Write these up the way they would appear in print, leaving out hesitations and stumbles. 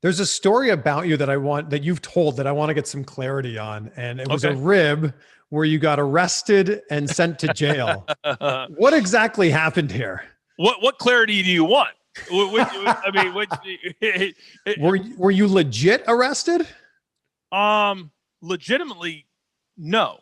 There's a story about you that you've told that I want to get some clarity on. And it was a Okay. rib where you got arrested and sent to jail. What exactly happened here? What clarity do you want? I mean, Were you legit arrested? legitimately, no.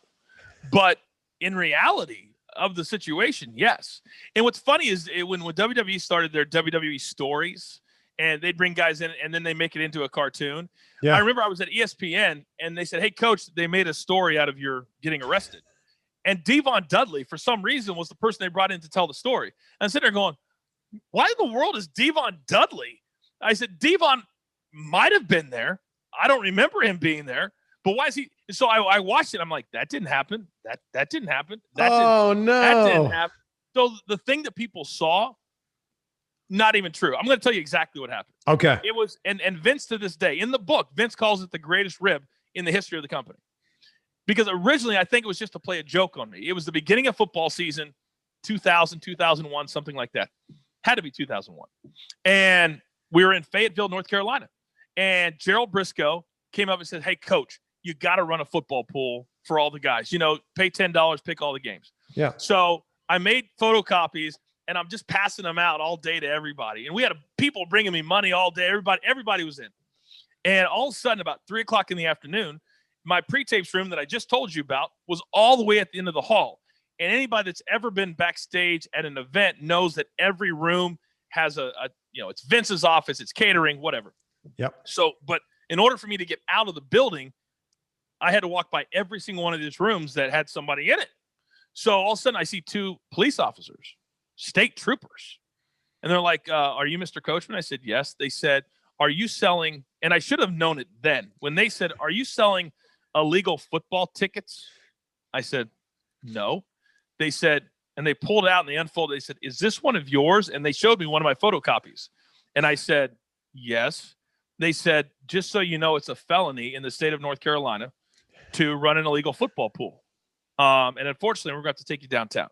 But in reality of the situation, yes. And what's funny is when WWE started their WWE stories and they'd bring guys in and then they make it into a cartoon. Yeah. I remember I was at ESPN and they said, "Hey, coach, they made a story out of your getting arrested." And Devon Dudley, for some reason, was the person they brought in to tell the story. And I'm sitting there going, why in the world is Devon Dudley? I said, Devon might have been there. I don't remember him being there. But why is he? So I watched it. I'm like, that didn't happen. That didn't happen. No. That didn't happen. So the thing that people saw, not even true. I'm going to tell you exactly what happened. Okay. It was, and Vince to this day, in the book, Vince calls it the greatest rib in the history of the company. Because originally, I think it was just to play a joke on me. It was the beginning of football season, 2000, 2001, something like that. Had to be 2001. And we were in Fayetteville, North Carolina. And Gerald Briscoe came up and said, "Hey, coach, you got to run a football pool for all the guys. You know, pay $10, pick all the games." Yeah. So I made photocopies, and I'm just passing them out all day to everybody. And we had people bringing me money all day. Everybody was in. And all of a sudden, about 3 o'clock in the afternoon, my pre-tapes room that I just told you about was all the way at the end of the hall. And anybody that's ever been backstage at an event knows that every room has it's Vince's office, it's catering, whatever. Yep. So, but in order for me to get out of the building, I had to walk by every single one of these rooms that had somebody in it. So all of a sudden I see 2 police officers, state troopers. And they're like, "Are you Mr. Coachman?" I said, "Yes." They said, "Are you selling," and I should have known it then, when they said, "Are you selling illegal football tickets?" I said, "No." They said, and they pulled out and they unfolded. They said, "Is this one of yours?" And they showed me one of my photocopies. And I said, "Yes." They said, "Just so you know, it's a felony in the state of North Carolina to run an illegal football pool. And unfortunately, we're going to have to take you downtown."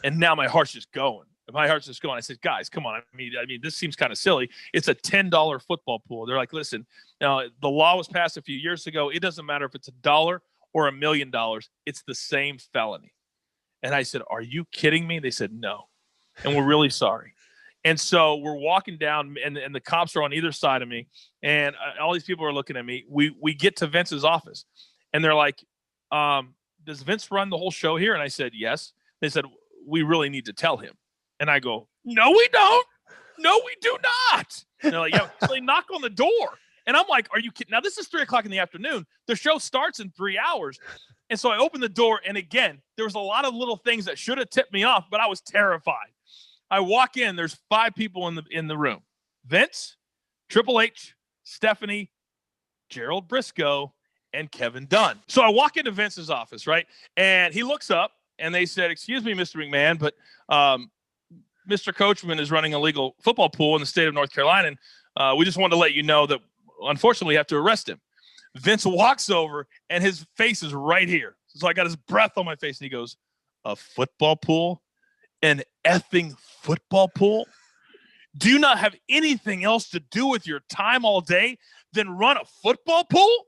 And now my heart's just going. I said, "Guys, come on. I mean, this seems kind of silly. It's a $10 football pool." They're like, "Listen, now the law was passed a few years ago. It doesn't matter if it's $1 or $1 million. It's the same felony." And I said, "Are you kidding me?" They said, "No. And we're really sorry." And so we're walking down, and the cops are on either side of me, and all these people are looking at me. We get to Vince's office, and they're like, "Does Vince run the whole show here?" And I said, "Yes." They said, "We really need to tell him." And I go, "No, we don't. No, we do not." And they're like, "Yeah." So they knock on the door. And I'm like, "Are you kidding?" Now, this is 3 o'clock in the afternoon. The show starts in 3 hours. And so I opened the door. And again, there was a lot of little things that should have tipped me off, but I was terrified. I walk in. There's 5 people in the room: Vince, Triple H, Stephanie, Gerald Briscoe, and Kevin Dunn. So I walk into Vince's office, right? And he looks up, and they said, "Excuse me, Mr. McMahon, but Mr. Coachman is running a legal football pool in the state of North Carolina. And we just wanted to let you know that, unfortunately, we have to arrest him." Vince walks over, and his face is right here. So I got his breath on my face, and he goes, "A football pool? An effing football pool? Do you not have anything else to do with your time all day than run a football pool?"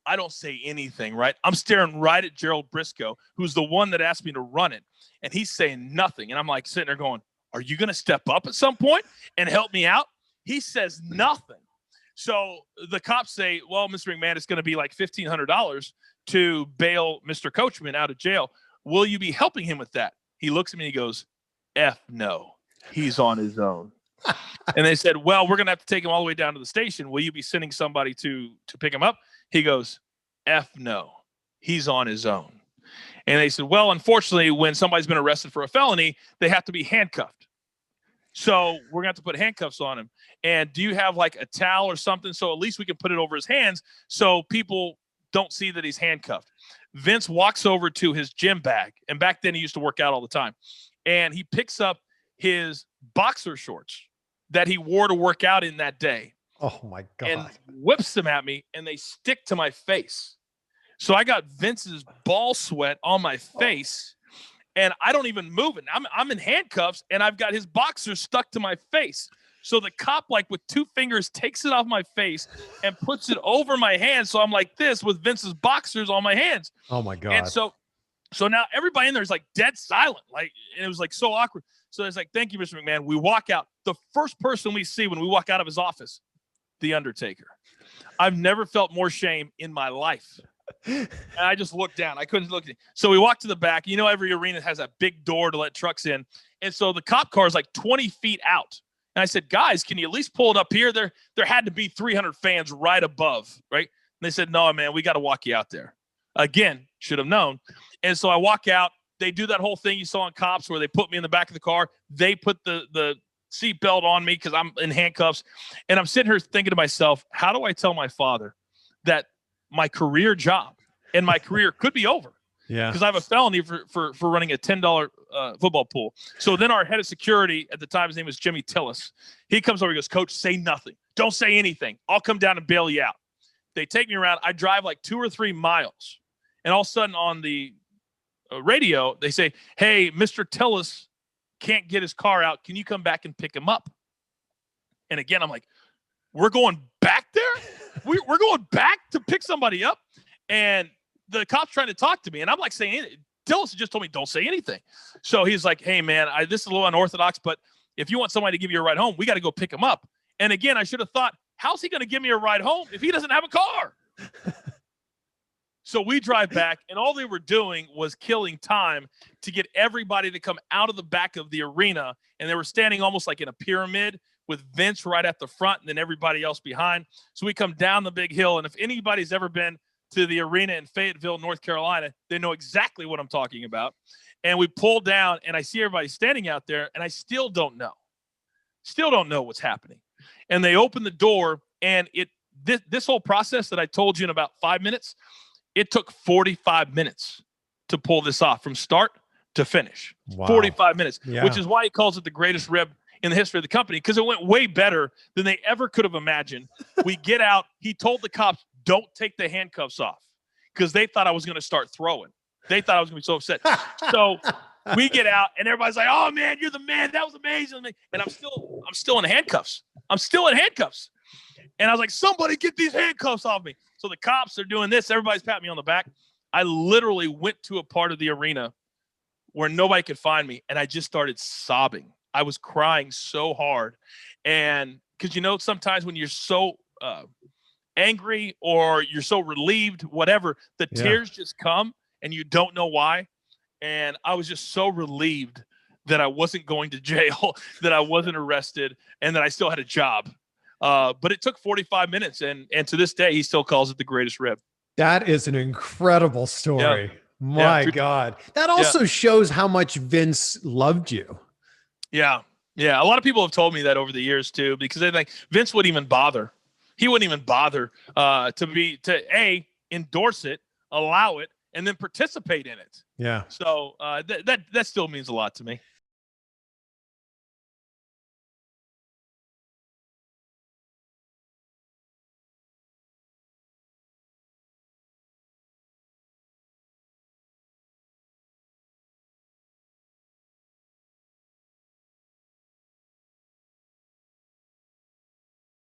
I don't say anything, right? I'm staring right at Gerald Briscoe, who's the one that asked me to run it. And he's saying nothing. And I'm like sitting there going, "Are you going to step up at some point and help me out?" He says nothing. So the cops say, "Well, Mr. McMahon, it's going to be like $1,500 to bail Mr. Coachman out of jail. Will you be helping him with that?" He looks at me and he goes, "F no. He's on his own." And they said, "Well, we're going to have to take him all the way down to the station. Will you be sending somebody to pick him up?" He goes, "F no. He's on his own." And they said, "Well, unfortunately, when somebody's been arrested for a felony, they have to be handcuffed. So we're going to have to put handcuffs on him. And do you have like a towel or something so at least we can put it over his hands so people don't see that he's handcuffed?" Vince walks over to his gym bag. And back then he used to work out all the time. And he picks up his boxer shorts that he wore to work out in that day. Oh, my God. And whips them at me, and they stick to my face. So I got Vince's ball sweat on my face, and I don't even move it. I'm in handcuffs, and I've got his boxers stuck to my face. So the cop, like with 2 fingers, takes it off my face and puts it over my hand. So I'm like this with Vince's boxers on my hands. Oh my God. And so now everybody in there is like dead silent. Like, and it was like so awkward. So it's like, thank you, Mr. McMahon. We walk out. The first person we see when we walk out of his office, The Undertaker. I've never felt more shame in my life. And I just looked down. I couldn't look. So we walked to the back. You know, every arena has that big door to let trucks in. And so the cop car is like 20 feet out. And I said, guys, can you at least pull it up here? There had to be 300 fans right above, right? And they said, no, man, we got to walk you out there. Again, should have known. And so I walk out. They do that whole thing you saw in Cops where they put me in the back of the car. They put the seatbelt on me because I'm in handcuffs. And I'm sitting here thinking to myself, how do I tell my father that my career job and my career could be over? Yeah. Because I have a felony for running a $10 football pool. So then our head of security at the time, his name was Jimmy Tillis. He comes over, he goes, Coach, say nothing. Don't say anything. I'll come down and bail you out. They take me around. I drive like 2 or 3 miles. And all of a sudden on the radio, they say, hey, Mr. Tillis can't get his car out. Can you come back and pick him up? And again, I'm like, we're going back there? We're going back to pick somebody up? And the cop's trying to talk to me. And I'm like saying, Tillis just told me, don't say anything. So he's like, hey, man, this is a little unorthodox, but if you want somebody to give you a ride home, we got to go pick him up. And again, I should have thought, how's he going to give me a ride home if he doesn't have a car? So we drive back, and all they were doing was killing time to get everybody to come out of the back of the arena. And they were standing almost like in a pyramid with Vince right at the front and then everybody else behind. So we come down the big hill. And if anybody's ever been to the arena in Fayetteville, North Carolina, they know exactly what I'm talking about. And we pull down, and I see everybody standing out there, and I still don't know what's happening. And they open the door, and this whole process that I told you in about 5 minutes, it took 45 minutes to pull this off from start to finish. Wow. 45 minutes, which is why he calls it the greatest rib in the history of the company, because it went way better than they ever could have imagined. We get out. He told the cops, don't take the handcuffs off, because they thought I was going to start throwing. They thought I was going to be so upset. So we get out, and everybody's like, oh, man, you're the man. That was amazing. And I'm still in handcuffs. And I was like, somebody get these handcuffs off me. So the cops are doing this. Everybody's patting me on the back. I literally went to a part of the arena where nobody could find me, and I just started sobbing. I was crying so hard. And because, sometimes when you're so angry or you're so relieved, whatever, the tears just come, and you don't know why. And I was just so relieved that I wasn't going to jail, that I wasn't arrested, and that I still had a job. But it took 45 minutes, and to this day, he still calls it the greatest rib. That is an incredible story. Yeah. My God. That also shows how much Vince loved you. Yeah. Yeah. A lot of people have told me that over the years too, because they think Vince wouldn't even bother. He wouldn't even bother to endorse it, allow it, and then participate in it. Yeah. So that still means a lot to me.